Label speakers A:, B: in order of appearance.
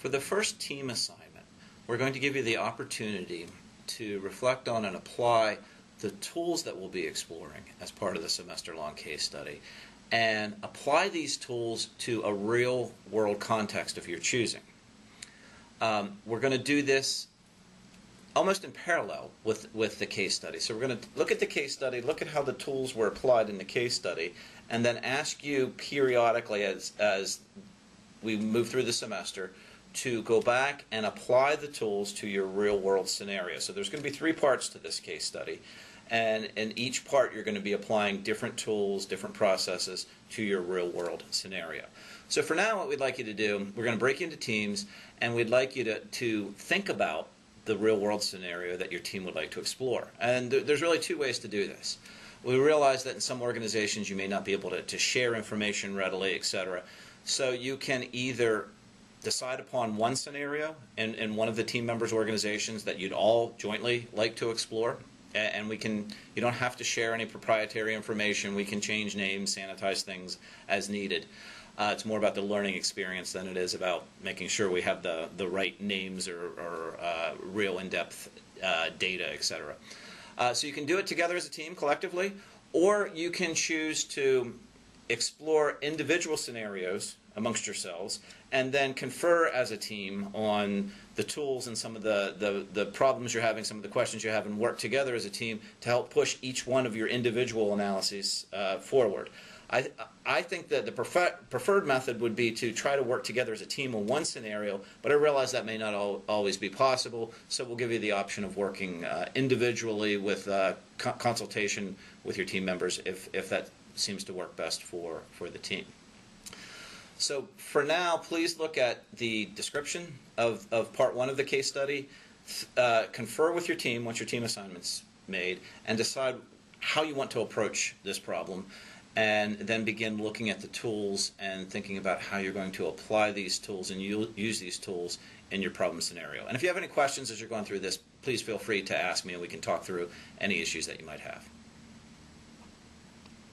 A: For the first team assignment, we're going to give you the opportunity to reflect on and apply the tools that we'll be exploring as part of the semester-long case study, and apply these tools to a real-world context of your choosing. We're going to do this almost in parallel with the case study. So we're going to look at the case study, look at how the tools were applied in the case study, and then ask you periodically as we move through the semester to go back and apply the tools to your real-world scenario. So there's going to be 3 parts to this case study, and in each part you're going to be applying different tools, different processes to your real-world scenario. So for now, what we'd like you to do, we're going to break into teams, and we'd like you to think about the real-world scenario that your team would like to explore. And there's really 2 ways to do this. We realize that in some organizations you may not be able to share information readily, etc. So you can either decide upon one scenario in one of the team members' organizations that you'd all jointly like to explore, and you don't have to share any proprietary information. We can change names, sanitize things as needed. It's more about the learning experience than it is about making sure we have the right names or real in-depth data, etc. So you can do it together as a team, collectively, or you can choose to explore individual scenarios amongst yourselves and then confer as a team on the tools and some of the problems you're having, some of the questions you have, and work together as a team to help push each one of your individual analyses forward. I think that the preferred method would be to try to work together as a team on one scenario, but I realize that may not always be possible, so we'll give you the option of working individually with consultation with your team members if that seems to work best for the team. So for now, please look at the description of part 1 of the case study, confer with your team once your team assignment's made, and decide how you want to approach this problem, and then begin looking at the tools and thinking about how you're going to apply these tools and use these tools in your problem scenario. And if you have any questions as you're going through this, please feel free to ask me and we can talk through any issues that you might have.